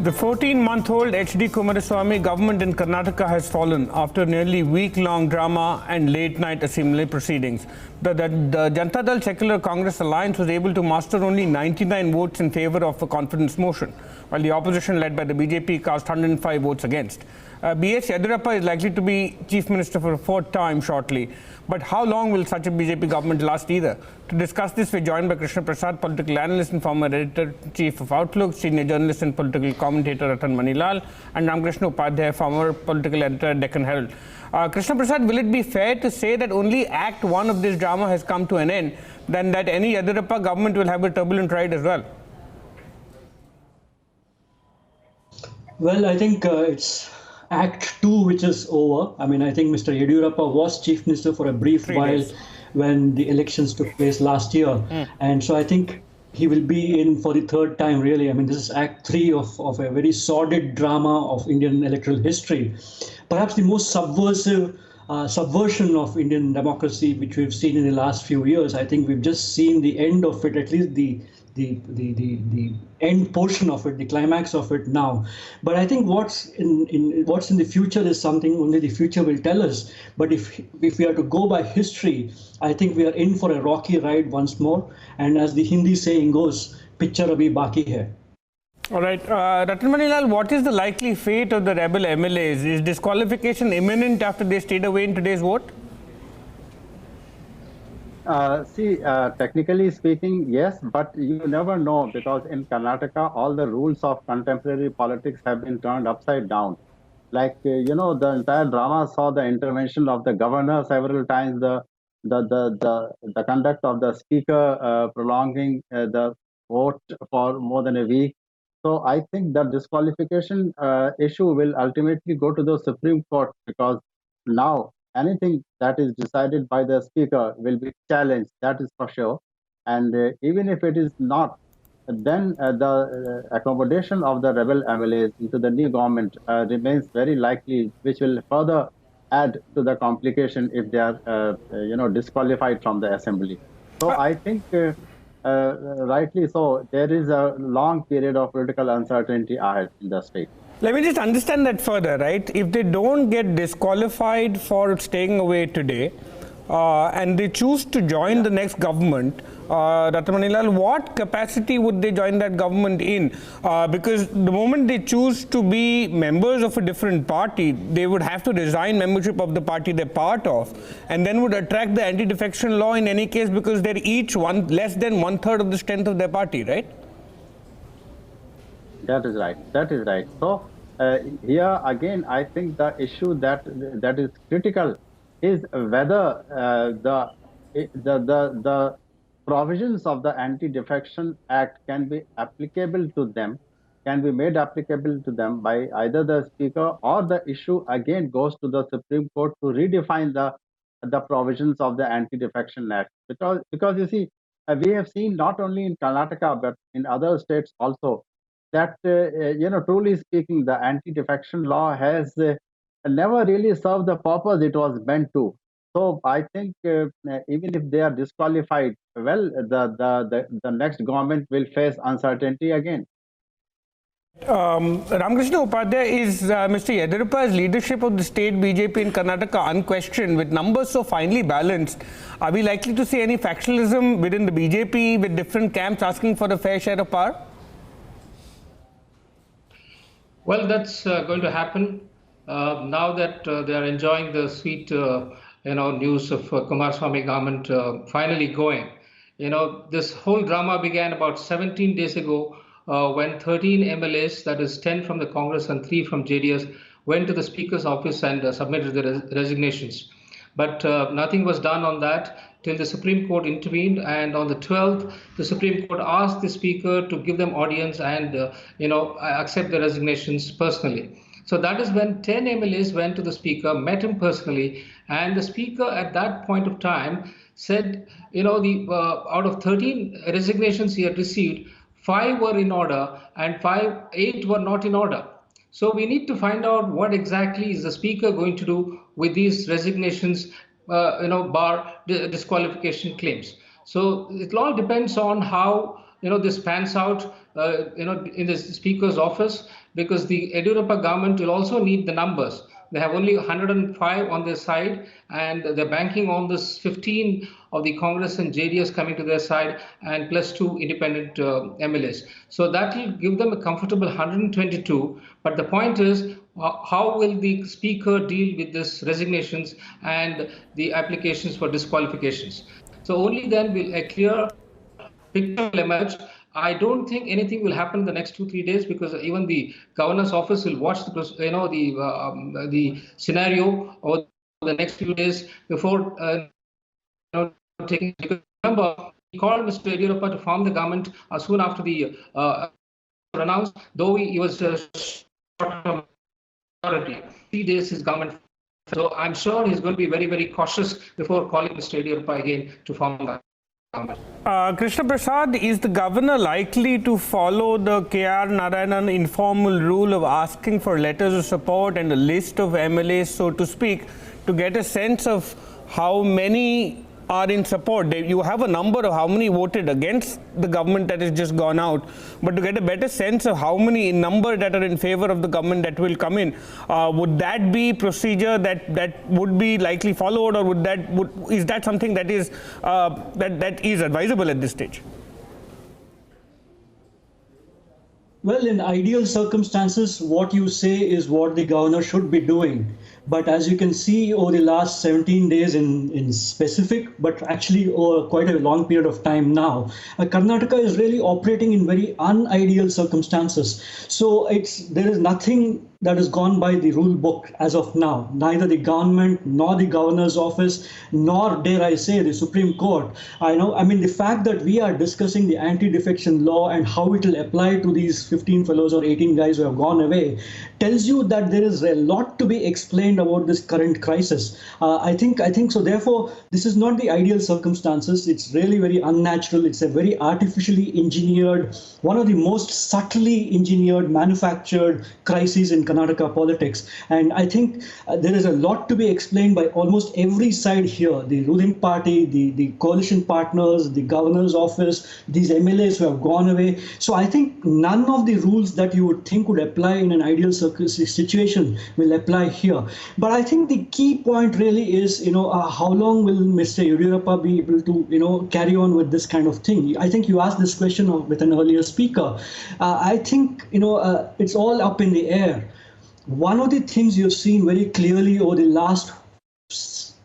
The 14-month-old HD Kumaraswamy government in Karnataka has fallen after nearly week-long drama and late-night assembly proceedings. The Janata Dal Secular Congress Alliance was able to muster only 99 votes in favor of a confidence motion, while the opposition led by the BJP cast 105 votes against. B.S. Yeddyurappa is likely to be Chief Minister for a fourth time shortly. But how long will such a BJP government last either? To discuss this, we're joined by Krishna Prasad, political analyst and former editor-chief of Outlook, senior journalist and political commentator Ratan Manilal, and Ramkrishna Upadhyay, former political editor at Deccan Herald. Krishna Prasad, will it be fair to say that only Act 1 of this drama has come to an end, then that any Yeddyurappa government will have a turbulent ride as well? Well, I think it's Act 2 which is over. I mean, I think Mr. Yeddyurappa was Chief Minister for a brief while when the elections took place last year. And so I think he will be in for the third time, really. I mean, this is Act 3 of a very sordid drama of Indian electoral history. Perhaps the most subversive subversion of Indian democracy, which we've seen in the last few years. I think we've just seen the end of it, at least the end portion of it, the climax of it now. But I think what's in the future is something only the future will tell us. But if we are to go by history, I think we are in for a rocky ride once more. And as the Hindi saying goes, picture abhi baki hai. All right. Ratan Manilal, what is the likely fate of the rebel MLAs? Is disqualification imminent after they stayed away in today's vote? Technically speaking, yes, but you never know, because in Karnataka, all the rules of contemporary politics have been turned upside down. Like, the entire drama saw the intervention of the governor several times, the conduct of the speaker prolonging the vote for more than a week. So I think the disqualification issue will ultimately go to the Supreme Court, because now anything that is decided by the speaker will be challenged, that is for sure. And even if it is not, then the accommodation of the rebel MLAs into the new government remains very likely, which will further add to the complication if they are, disqualified from the assembly. So I think, rightly so, there is a long period of political uncertainty ahead in the state. Let me just understand that further, right? If they don't get disqualified for staying away today and they choose to join the next government, Ratan Manilal, what capacity would they join that government in? Because the moment they choose to be members of a different party, they would have to resign membership of the party they're part of, and then would attract the anti-defection law in any case, because they're each less than 1/3 of the strength of their party, right? That is right. That is right. So here again, I think the issue that is critical is whether the provisions of the Anti-Defection Act can be applicable to them, can be made applicable to them by either the speaker, or the issue again goes to the Supreme Court to redefine the provisions of the Anti-Defection Act. Because you see, we have seen not only in Karnataka but in other states also, that, truly speaking, the anti-defection law has never really served the purpose it was meant to. So I think even if they are disqualified, well, the next government will face uncertainty again. Ramkrishna Upadhyay, is Mr. Yeddyurappa's leadership of the state BJP in Karnataka unquestioned, with numbers so finely balanced? Are we likely to see any factionalism within the BJP with different camps asking for a fair share of power? Well, that's going to happen now that they are enjoying the sweet, news of Kumaraswamy government finally going. This whole drama began about 17 days ago when 13 MLAs, that is 10 from the Congress and 3 from JDS, went to the Speaker's office and submitted their resignations. But nothing was done on that till the Supreme Court intervened, and on the 12th, the Supreme Court asked the Speaker to give them audience and, accept the resignations personally. So that is when 10 MLAs went to the Speaker, met him personally, and the Speaker at that point of time said, out of 13 resignations he had received, 5 were in order and 8 were not in order. So we need to find out what exactly is the Speaker going to do with these resignations, bar disqualification claims. So it all depends on how this pans out, in the speaker's office, because the Yeddyurappa government will also need the numbers. They have only 105 on their side, and they're banking on this 15 of the Congress and JDS coming to their side, and plus 2 independent MLAs. So that will give them a comfortable 122. But the point is, how will the speaker deal with these resignations and the applications for disqualifications? So only then will a clear picture will emerge. I don't think anything will happen in the next 2-3 days, because even the governor's office will watch the scenario over the next few days before taking. Because remember, he called Mr. Yeddyurappa to form the government soon after the announced, though he was short-term authority. 3 days his government. So I'm sure he's going to be very, very cautious before calling Mr. Yeddyurappa again to form the government. Krishna Prasad, is the governor likely to follow the K.R. Narayanan informal rule of asking for letters of support and a list of MLAs, so to speak, to get a sense of how many are in support? You have a number of how many voted against the government that has just gone out, but to get a better sense of how many in number that are in favor of the government that will come in, would that be procedure that would be likely followed, or is that something that is that is advisable at this stage? Well, in ideal circumstances, what you say is what the governor should be doing. But as you can see, over the last 17 days in specific, but actually over quite a long period of time now, Karnataka is really operating in very unideal circumstances. So there is nothing that has gone by the rule book as of now. Neither the government, nor the governor's office, nor, dare I say, the Supreme Court. The fact that we are discussing the anti-defection law and how it will apply to these 15 fellows or 18 guys who have gone away tells you that there is a lot to be explained about this current crisis. I think so. Therefore, this is not the ideal circumstances. It's really very unnatural. It's a very artificially engineered, one of the most subtly engineered, manufactured crises in Karnataka politics. And I think there is a lot to be explained by almost every side here, the ruling party, the coalition partners, the governor's office, these MLAs who have gone away. So I think none of the rules that you would think would apply in an ideal situation will apply here. But I think the key point really is, how long will Mr. Yeddyurappa be able to, carry on with this kind of thing? I think you asked this question with an earlier speaker. I think, it's all up in the air. One of the things you've seen very clearly over the last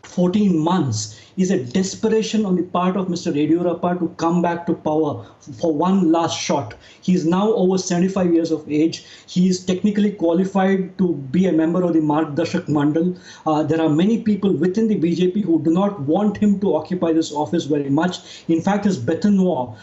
14 months is a desperation on the part of Mr. Yeddyurappa to come back to power for one last shot. He is now over 75 years of age. He is technically qualified to be a member of the Margdarshak Mandal. There are many people within the BJP who do not want him to occupy this office very much. In fact, his Betanwa,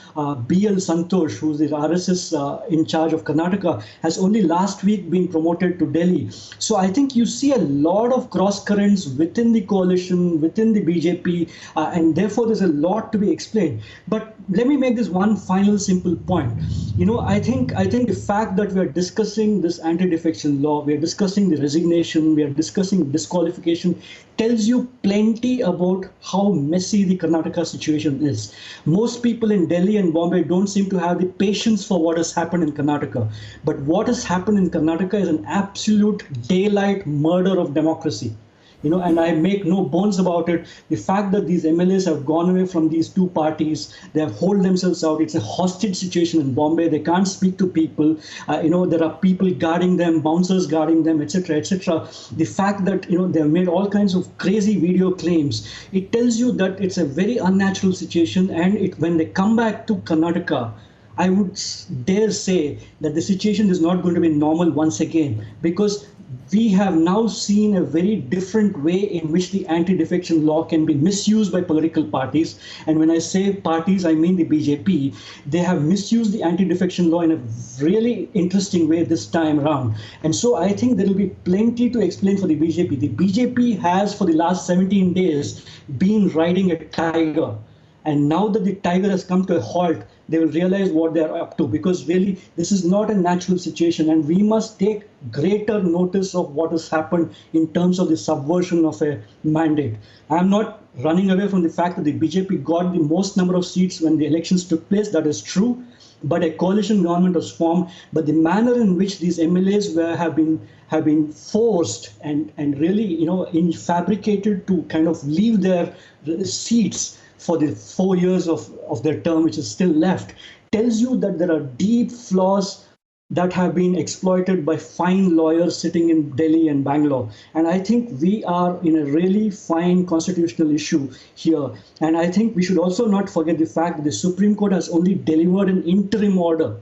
B.L. Santosh, who is the RSS in charge of Karnataka, has only last week been promoted to Delhi. So I think you see a lot of cross currents within the coalition, within the BJP, and therefore there's a lot to be explained. But let me make this one final simple point. I think the fact that we are discussing this anti-defection law, we are discussing the resignation, we are discussing disqualification, tells you plenty about how messy the Karnataka situation is. Most people in Delhi and Bombay don't seem to have the patience for what has happened in Karnataka. But what has happened in Karnataka is an absolute daylight murder of democracy. And I make no bones about it. The fact that these MLAs have gone away from these two parties, they have holed themselves out. It's a hostage situation in Bombay. They can't speak to people. There are people guarding them, bouncers guarding them, etc., etc. The fact that, they have made all kinds of crazy video claims, it tells you that it's a very unnatural situation. And when they come back to Karnataka, I would dare say that the situation is not going to be normal once again, because we have now seen a very different way in which the anti-defection law can be misused by political parties. And when I say parties, I mean the BJP. They have misused the anti-defection law in a really interesting way this time around. And so I think there will be plenty to explain for the BJP. The BJP has, for the last 17 days, been riding a tiger. And now that the tiger has come to a halt, they will realize what they are up to, because really this is not a natural situation, and we must take greater notice of what has happened in terms of the subversion of a mandate. I am not running away from the fact that the BJP got the most number of seats when the elections took place. That is true. but a coalition government was formed. But the manner in which these MLAs have been forced and really, fabricated to kind of leave their seats for the 4 years of their term, which is still left, tells you that there are deep flaws that have been exploited by fine lawyers sitting in Delhi and Bangalore. And I think we are in a really fine constitutional issue here. And I think we should also not forget the fact that the Supreme Court has only delivered an interim order.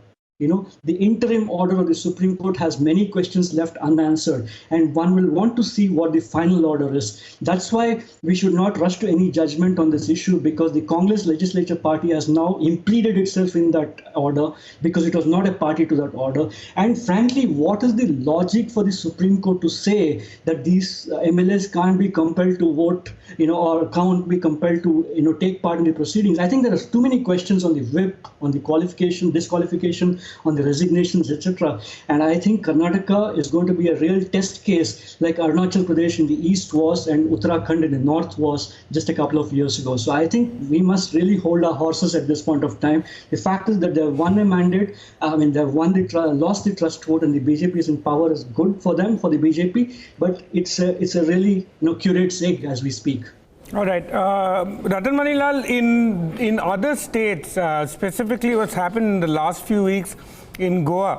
The interim order of the Supreme Court has many questions left unanswered, and one will want to see what the final order is. That's why we should not rush to any judgment on this issue, because the Congress Legislature Party has now implemented itself in that order because it was not a party to that order. And frankly, what is the logic for the Supreme Court to say that these MLAs can't be compelled to vote, or can't be compelled to, take part in the proceedings? I think there are too many questions on the whip, on the qualification, disqualification, on the resignations, etc. And I think Karnataka is going to be a real test case, like Arunachal Pradesh in the east was and Uttarakhand in the north was just a couple of years ago. So I think we must really hold our horses at this point of time. The fact is that they have won a mandate. They have lost the trust vote, and the BJP is in power is good for them, for the BJP. But it's a really curate's egg as we speak. All right. Ratan Manilal, in other states, specifically what's happened in the last few weeks in Goa,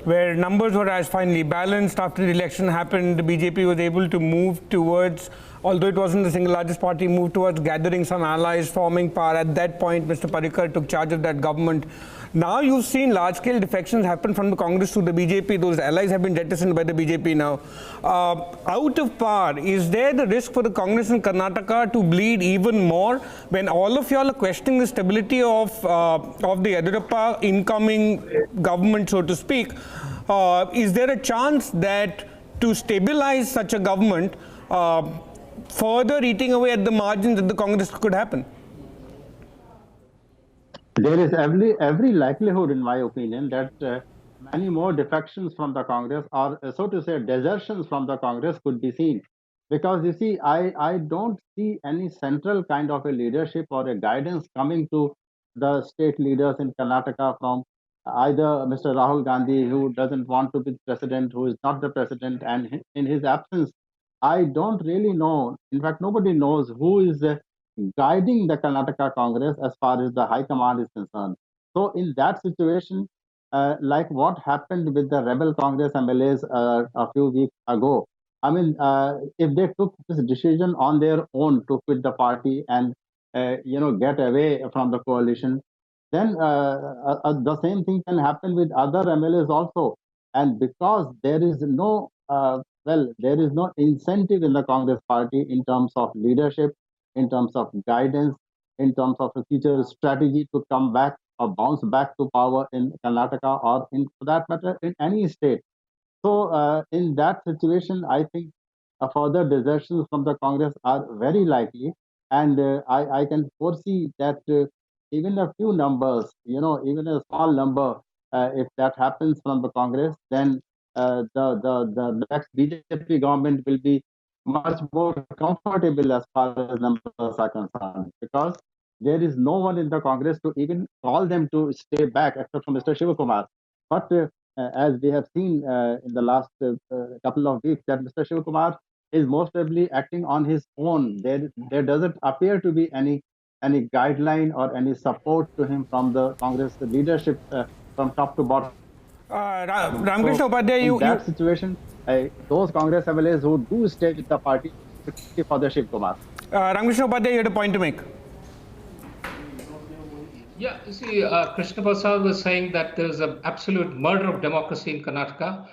where numbers were as finely balanced after the election happened, the BJP was able to move towards, although it wasn't the single largest party, move towards gathering some allies, forming power. At that point, Mr. Parrikar took charge of that government. Now you've seen large-scale defections happen from the Congress to the BJP. Those allies have been jettisoned by the BJP now. Out of power, is there the risk for the Congress in Karnataka to bleed even more when all of y'all are questioning the stability of the Yeddyurappa incoming government, so to speak? Is there a chance that to stabilize such a government, further eating away at the margins of the Congress could happen? There is every likelihood, in my opinion, that many more defections from the Congress, or so to say, desertions from the Congress, could be seen. Because you see, I don't see any central kind of a leadership or a guidance coming to the state leaders in Karnataka from either Mr. Rahul Gandhi, who doesn't want to be president, who is not the president, and in his absence, I don't really know. In fact, nobody knows who is guiding the Karnataka Congress as far as the High Command is concerned. So in that situation, like what happened with the rebel Congress MLAs a few weeks ago, if they took this decision on their own to quit the party and get away from the coalition, then the same thing can happen with other MLAs also. And because there is no incentive in the Congress party in terms of leadership, in terms of guidance, in terms of a future strategy to come back or bounce back to power in Karnataka, or for that matter in any state. So in that situation, I think further desertions from the Congress are very likely, and I can foresee that even a few numbers, even a small number, if that happens from the Congress, then the next BJP government will be much more comfortable as far as numbers are concerned, because there is no one in the Congress to even call them to stay back except for Mr. Shivakumar. But as we have seen in the last couple of weeks, that Mr. Shivakumar is most probably acting on his own. There doesn't appear to be any guideline or any support to him from the Congress leadership from top to bottom. Ramkrishna Upadhyay, in that situation, those Congress MLAs who do stay with the party for the Shivakumar. Ramkrishna Upadhyay, you had a point to make. Yeah, you see, Krishna Prasad was saying that there is an absolute murder of democracy in Karnataka.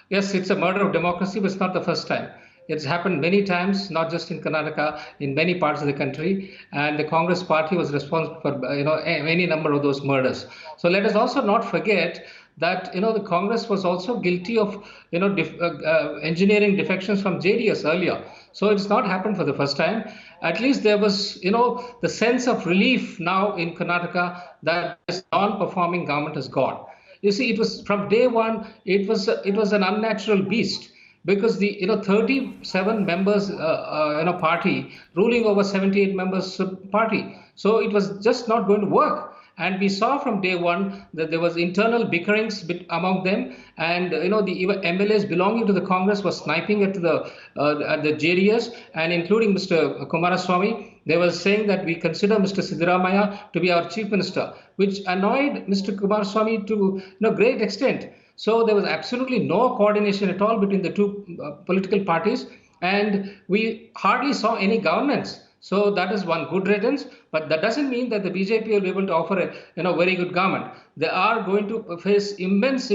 Yes, it's a murder of democracy, but it's not the first time. It's happened many times, not just in Karnataka, in many parts of the country, and the Congress party was responsible for any number of those murders. So let us also not forget that the Congress was also guilty of engineering defections from JDS earlier. So it's not happened for the first time. At least there was the sense of relief now in Karnataka that this non-performing government has gone. You see, it was from day one. It was an unnatural beast, because the 37 members party ruling over 78 members party. So it was just not going to work. And we saw from day one that there was internal bickerings among them, and the MLAs belonging to the Congress were sniping at the JDS, and including Mr. Kumaraswamy. They were saying that we consider Mr. Siddaramaiah to be our chief minister, which annoyed Mr. Kumaraswamy to great extent. So there was absolutely no coordination at all between the two political parties, and we hardly saw any governance. So that is one good riddance, but that doesn't mean that the BJP will be able to offer a very good government. They are going to face immense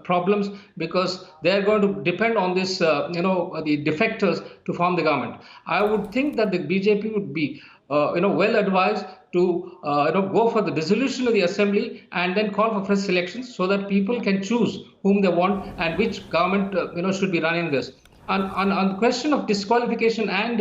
problems, because they are going to depend on this, the defectors to form the government. I would think that the BJP would be, well advised to go for the dissolution of the assembly and then call for fresh elections, so that people can choose whom they want and which government should be running this. On the question of disqualification and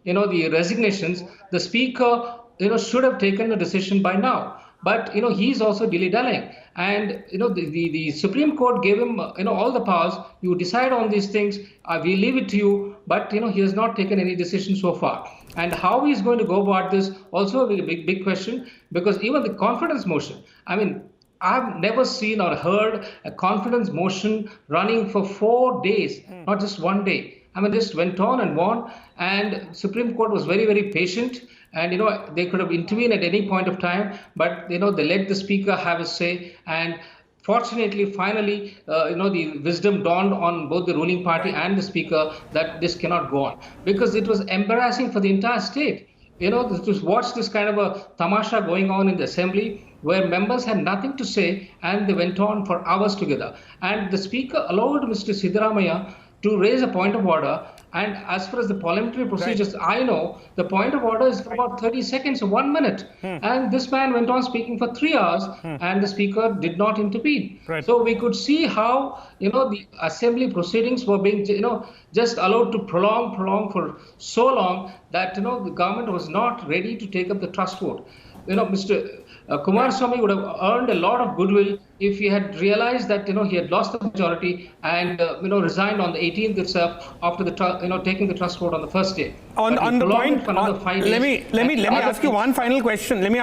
the resignations, the speaker should have taken a decision by now. But he's also dilly-dallying, and the Supreme Court gave him all the powers. You decide on these things. We leave it to you. But he has not taken any decision so far. And how he's going to go about this also a big question, because even the confidence motion. I mean, I've never seen or heard a confidence motion running for 4 days, not just one day. I mean, this went on and on, and Supreme Court was very, very patient, and they could have intervened at any point of time, but they let the speaker have his say. And fortunately, finally, the wisdom dawned on both the ruling party and the speaker that this cannot go on, because it was embarrassing for the entire state. To watch this kind of a tamasha going on in the assembly, where members had nothing to say, and they went on for hours together. And the speaker allowed Mr. Siddaramaiah to raise a point of order. And as far as the parliamentary procedures, I know the point of order is for about 30 seconds or 1 minute. And this man went on speaking for 3 hours, and the speaker did not intervene. So we could see how, the assembly proceedings were being, just allowed to prolong for so long that, the government was not ready to take up the trust vote. Mr. Kumaraswamy would have earned a lot of goodwill if he had realized that he had lost the majority and resigned on the 18th itself after the taking the trust vote on the first day. On the point, let me ask you one final question. Mr.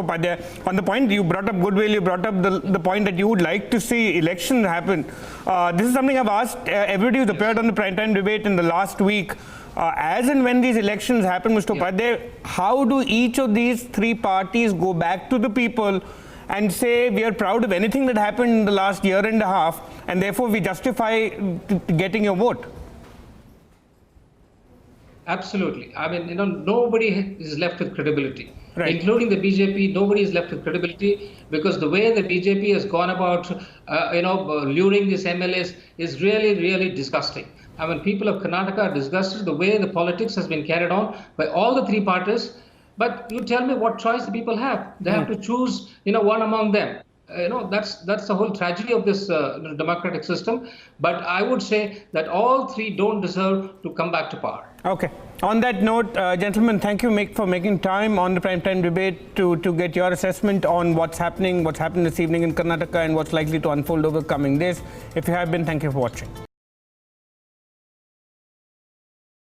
Upadhyay. On the point you brought up goodwill, you brought up the point that you would like to see elections happen. This is something I've asked everybody who's appeared on the primetime debate in the last week. As and when these elections happen, Mr. Upadhyay, how do each of these three parties go back to the people and say we are proud of anything that happened in the last year and a half, and therefore we justify getting your vote? Absolutely. I mean, nobody is left with credibility. Right. Including the BJP, nobody is left with credibility, because the way the BJP has gone about, luring these MLAs is really, really disgusting. I mean, people of Karnataka are disgusted the way the politics has been carried on by all the three parties. But you tell me what choice the people have. They have to choose, one among them. That's the whole tragedy of this democratic system. But I would say that all three don't deserve to come back to power. Okay. On that note, gentlemen, thank you for making time on the primetime debate to get your assessment on what's happened this evening in Karnataka and what's likely to unfold over coming days. If you have been, thank you for watching.